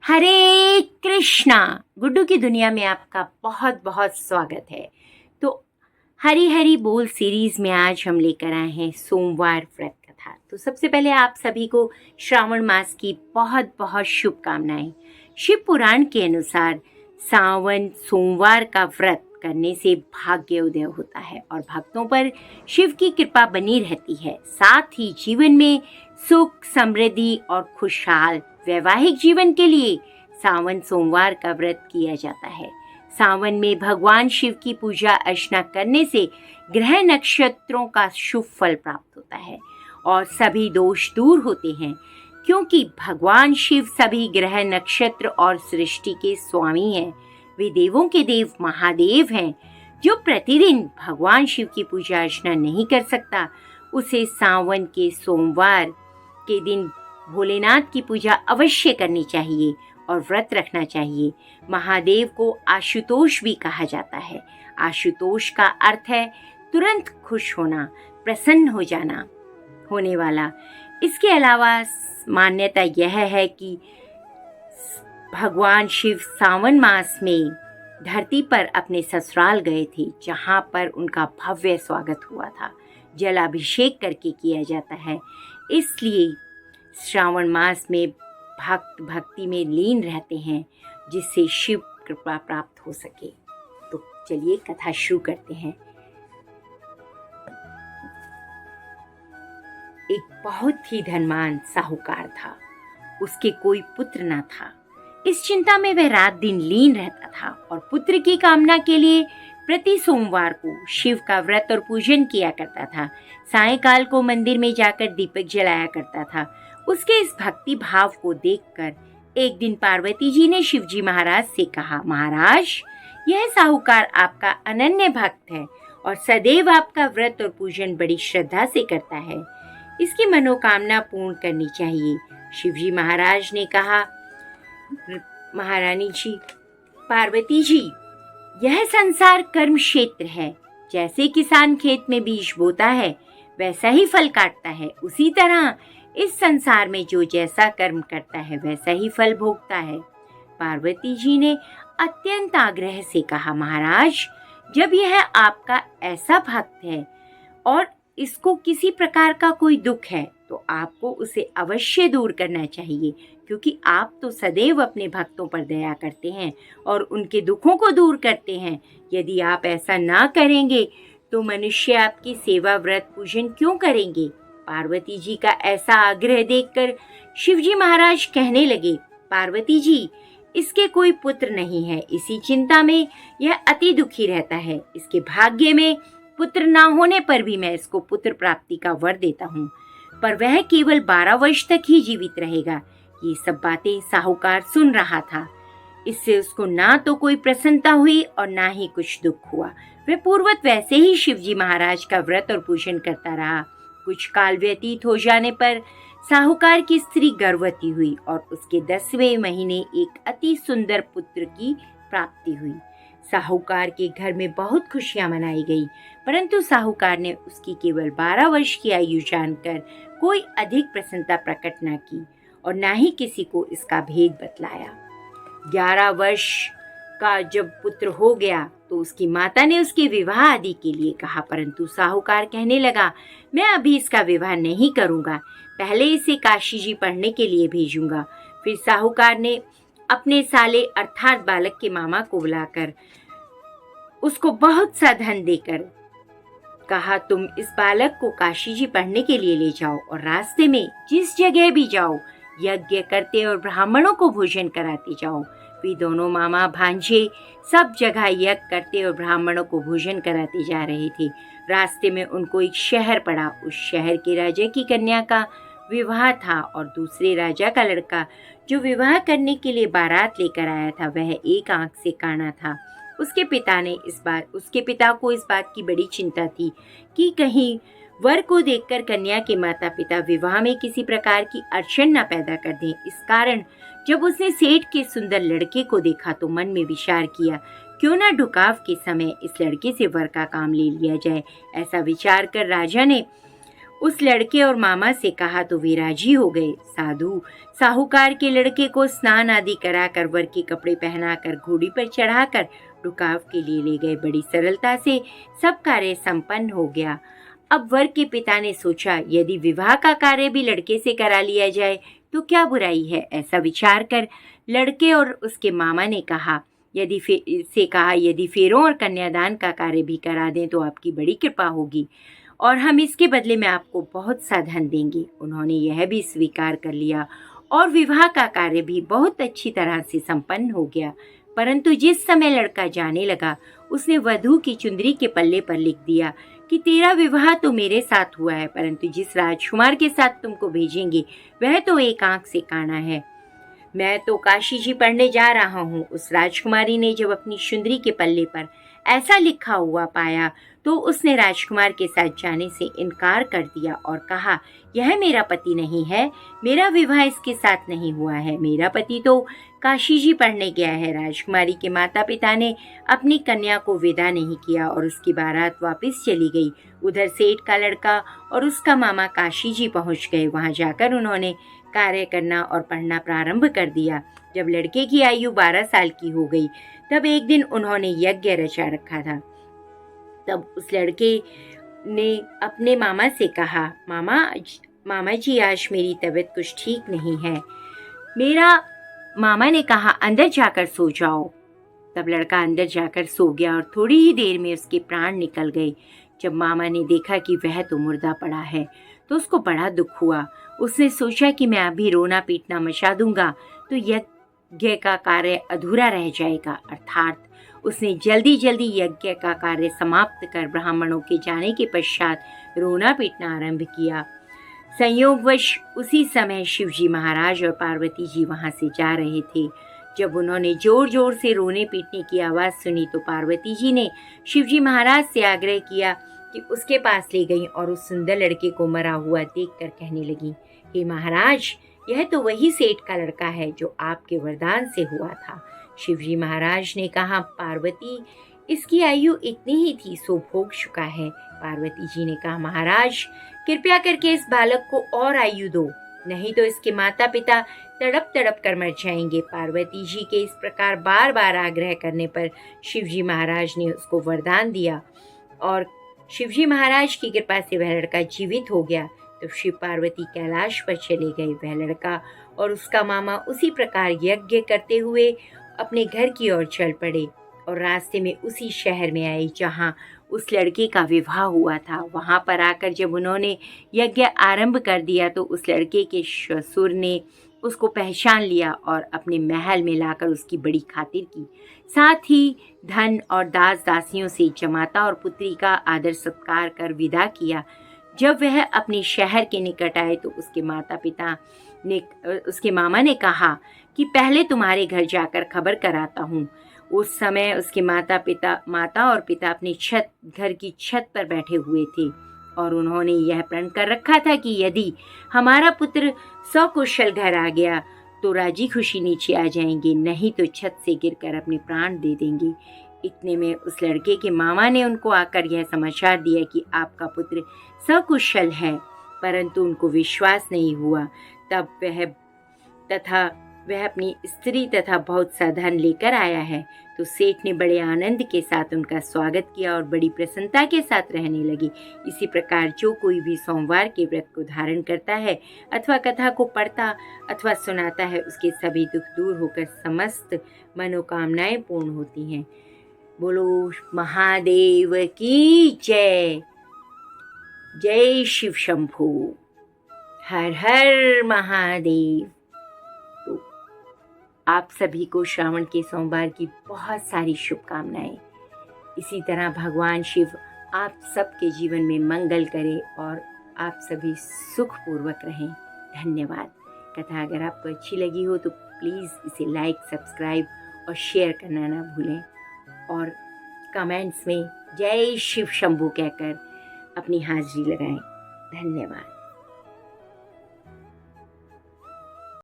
हरे कृष्णा। गुड्डू की दुनिया में आपका बहुत बहुत स्वागत है। तो हरी हरी बोल सीरीज में आज हम लेकर आए हैं सोमवार व्रत कथा। तो सबसे पहले आप सभी को श्रावण मास की बहुत बहुत शुभकामनाएं। शिव पुराण के अनुसार सावन सोमवार का व्रत करने से भाग्य उदय होता है और भक्तों पर शिव की कृपा बनी रहती है। साथ ही जीवन में सुख समृद्धि और खुशहाल वैवाहिक जीवन के लिए सावन सोमवार का व्रत किया जाता है। सावन में भगवान शिव की पूजा अर्चना करने से ग्रह नक्षत्रों का शुभ फल प्राप्त होता है और सभी दोष दूर होते हैं, क्योंकि भगवान शिव सभी ग्रह नक्षत्र और सृष्टि के स्वामी हैं। वे देवों के देव महादेव हैं। जो प्रतिदिन भगवान शिव की पूजा अर्चना नहीं कर सकता, उसे सावन के सोमवार के दिन भोलेनाथ की पूजा अवश्य करनी चाहिए और व्रत रखना चाहिए। महादेव को आशुतोष भी कहा जाता है। आशुतोष का अर्थ है तुरंत खुश होना, प्रसन्न हो जाना, होने वाला। इसके अलावा मान्यता यह है कि भगवान शिव सावन मास में धरती पर अपने ससुराल गए थे, जहाँ पर उनका भव्य स्वागत हुआ था। जलाभिषेक करके किया जाता है। इसलिए श्रावण मास में भक्त भक्ति में लीन रहते हैं, जिससे शिव कृपा प्राप्त हो सके। तो चलिए कथा शुरू करते हैं। एक बहुत ही धनवान साहूकार था। उसके कोई पुत्र न था। इस चिंता में वह रात दिन लीन रहता था और पुत्र की कामना के लिए प्रति सोमवार को शिव का व्रत और पूजन किया करता था। सायंकाल को मंदिर में जाकर दीपक जलाया करता था। उसके इस भक्ति भाव को देखकर एक दिन पार्वती जी ने शिवजी महाराज से कहा, महाराज, यह साहूकार आपका अनन्य भक्त है और सदैव आपका व्रत और पूजन बड़ी श्रद्धा से करता है। इसकी मनोकामना पूर्ण करनी चाहिए। शिवजी महाराज ने कहा, महारानी जी, पार्वती जी, यह संसार कर्म क्षेत्र है। जैसे किसान खेत में बीज बोता है, वैसा ही फल काटता है, उसी तरह इस संसार में जो जैसा कर्म करता है वैसा ही फल भोगता है। पार्वती जी ने अत्यंत आग्रह से कहा, महाराज, जब यह आपका ऐसा भक्त है और इसको किसी प्रकार का कोई दुख है, तो आपको उसे अवश्य दूर करना चाहिए, क्योंकि आप तो सदैव अपने भक्तों पर दया करते हैं और उनके दुखों को दूर करते हैं। यदि आप ऐसा ना करेंगे तो मनुष्य आपकी सेवा व्रत पूजन क्यों करेंगे? पार्वती जी का ऐसा आग्रह देखकर शिवजी महाराज कहने लगे, पार्वती जी, इसके कोई पुत्र नहीं है। इसी चिंता में यह अति दुखी रहता है। इसके भाग्य में पुत्र ना होने पर भी मैं इसको पुत्र प्राप्ति का वर देता हूँ, पर वह केवल 12 वर्ष तक ही जीवित रहेगा। ये सब बातें साहूकार सुन रहा था। इससे उसको ना तो कोई प्रसन्नता हुई और ना ही कुछ दुख हुआ। वह पूर्ववत वैसे ही शिवजी महाराज का व्रत और पूजन करता रहा। कुछ काल व्यतीत हो जाने पर साहूकार की स्त्री गर्भवती हुई और उसके 10वें महीने एक अति सुंदर पुत्र की प्राप्ति हुई। साहूकार के घर में बहुत खुशियां मनाई गई, परंतु साहूकार ने उसकी केवल 12 वर्ष की आयु जानकर कोई अधिक प्रसन्नता प्रकट न की और न ही किसी को इसका भेद बतलाया। 11 वर्ष का जब पुत्र हो गया तो उसकी माता ने उसके विवाह आदि के लिए कहा, परंतु साहूकार कहने लगा, मैं अभी इसका विवाह नहीं करूंगा, पहले इसे काशी जी पढ़ने के लिए भेजूंगा। फिर साहूकार ने अपने साले अर्थात बालक के मामा को बुलाकर उसको बहुत सा धन देकर कहा, तुम इस बालक को काशी जी पढ़ने के लिए ले जाओ और रास्ते में जिस जगह भी जाओ यज्ञ करते और ब्राह्मणों को भोजन कराते जाओ। वे दोनों मामा भांजे सब जगह यज्ञ करते और ब्राह्मणों को भोजन कराते जा रहे थे। रास्ते में उनको एक शहर पड़ा। उस शहर के राजा की कन्या का विवाह था और दूसरे राजा का लड़का जो विवाह करने के लिए बारात लेकर आया था, वह एक आंख से काना था। उसके पिता को इस बात की बड़ी चिंता थी कि कहीं वर को देखकर कन्या के माता पिता विवाह में किसी प्रकार की अड़चन न पैदा कर दें। इस कारण जब उसने सेठ के सुंदर लड़के को देखा तो मन में विचार किया, क्यों न ढुकाव के समय इस लड़के से वर का काम ले लिया जाए। ऐसा विचार कर राजा ने उस लड़के और मामा से कहा तो वे राजी हो गए। साधु साहूकार के लड़के को स्नान आदि कराकर वर के कपड़े पहनाकर घोड़ी पर चढ़ाकर रुकाव के लिए ले गए। बड़ी सरलता से सब कार्य संपन्न हो गया। अब वर के पिता ने सोचा, यदि विवाह का कार्य भी लड़के से करा लिया जाए तो क्या बुराई है। ऐसा विचार कर लड़के और उसके मामा ने कहा, यदि फेरों और कन्यादान का कार्य भी करा दें तो आपकी बड़ी कृपा होगी और हम इसके बदले में आपको बहुत सा धन देंगे। उन्होंने यह भी स्वीकार कर लिया और विवाह का कार्य भी बहुत अच्छी तरह से संपन्न हो गया। परंतु जिस समय लड़का जाने लगा, उसने वधू की चुंदरी के पल्ले पर लिख दिया कि तेरा विवाह तो मेरे साथ हुआ है, परंतु जिस राजकुमार के साथ तुमको भेजेंगे वह तो एक आंख से काना है। मैं तो काशी जी पढ़ने जा रहा हूँ। उस राजकुमारी ने जब अपनी चुंदरी के पल्ले पर ऐसा लिखा हुआ पाया तो उसने राजकुमार के साथ जाने से इनकार कर दिया और कहा, यह मेरा पति नहीं है, मेरा विवाह इसके साथ नहीं हुआ है। मेरा पति तो काशी जी पढ़ने गया है। राजकुमारी के माता पिता ने अपनी कन्या को विदा नहीं किया और उसकी बारात वापस चली गई। उधर सेठ का लड़का और उसका मामा काशी जी पहुंच गए। वहां जाकर उन्होंने कार्य करना और पढ़ना प्रारंभ कर दिया। जब लड़के की आयु 12 साल की हो गई तब एक दिन उन्होंने यज्ञ रचा रखा था। तब उस लड़के ने अपने मामा से कहा, मामा जी आज मेरी तबीयत कुछ ठीक नहीं है। मेरा मामा ने कहा, अंदर जाकर सो जाओ। तब लड़का अंदर जाकर सो गया और थोड़ी ही देर में उसके प्राण निकल गए। जब मामा ने देखा कि वह तो मुर्दा पड़ा है तो उसको बड़ा दुख हुआ। उसने सोचा कि मैं अभी रोना पीटना मचा दूंगा तो यज्ञ का कार्य अधूरा रह जाएगा। अर्थात उसने जल्दी जल्दी यज्ञ का कार्य समाप्त कर ब्राह्मणों के जाने के पश्चात रोना पीटना आरंभ किया। संयोगवश उसी समय शिवजी महाराज और पार्वती जी वहां से जा रहे थे। जब उन्होंने जोर जोर से रोने पीटने की आवाज़ सुनी तो पार्वती जी ने शिवजी महाराज से आग्रह किया कि उसके पास ले गई और उस सुंदर लड़के को मरा हुआ देखकर कहने लगी, हे महाराज, यह तो वही सेठ का लड़का है जो आपके वरदान से हुआ था। शिवजी महाराज ने कहा, पार्वती, इसकी आयु इतनी ही थी सो भोग चुका है। पार्वती जी ने कहा, महाराज, कृपया करके इस बालक को और आयु दो, नहीं तो इसके माता पिता तड़प तड़प कर मर जाएंगे। पार्वती जी के इस प्रकार बार बार आग्रह करने पर शिवजी महाराज ने उसको वरदान दिया और शिवजी महाराज की कृपा से वह लड़का जीवित हो गया। तो शिव पार्वती कैलाश पर चले गए। वह लड़का और उसका मामा उसी प्रकार यज्ञ करते हुए अपने घर की ओर चल पड़े और रास्ते में उसी शहर में आए जहां उस लड़के का विवाह हुआ था। वहां पर आकर जब उन्होंने यज्ञ आरंभ कर दिया तो उस लड़के के ससुर ने उसको पहचान लिया और अपने महल में लाकर उसकी बड़ी खातिर की। साथ ही धन और दास दासियों से जमाता और पुत्री का आदर सत्कार कर विदा किया। जब वह अपने शहर के निकट आए तो उसके मामा ने कहा कि पहले तुम्हारे घर जाकर खबर कराता हूँ। उस समय उसके माता और पिता अपने घर की छत पर बैठे हुए थे और उन्होंने यह प्रण कर रखा था कि यदि हमारा पुत्र सकुशल घर आ गया तो राजी खुशी नीचे आ जाएंगे, नहीं तो छत से गिरकर अपने प्राण दे देंगे। इतने में उस लड़के के मामा ने उनको आकर यह समाचार दिया कि आपका पुत्र सकुशल है, परंतु उनको विश्वास नहीं हुआ। तब वह अपनी स्त्री तथा बहुत सा धन लेकर आया है। तो सेठ ने बड़े आनंद के साथ उनका स्वागत किया और बड़ी प्रसन्नता के साथ रहने लगे। इसी प्रकार जो कोई भी सोमवार के व्रत को धारण करता है अथवा कथा को पढ़ता अथवा सुनाता है, उसके सभी दुख दूर होकर समस्त मनोकामनाएं पूर्ण होती हैं। बोलो महादेव की जय। जय शिव शंभू। हर हर महादेव। तो आप सभी को श्रावण के सोमवार की बहुत सारी शुभकामनाएं। इसी तरह भगवान शिव आप सबके जीवन में मंगल करे और आप सभी सुखपूर्वक रहें। धन्यवाद। कथा अगर आपको अच्छी लगी हो तो प्लीज़ इसे लाइक, सब्सक्राइब और शेयर करना ना भूलें और कमेंट्स में जय शिव शंभू कहकर अपनी हाजिरी लगाएं। धन्यवाद।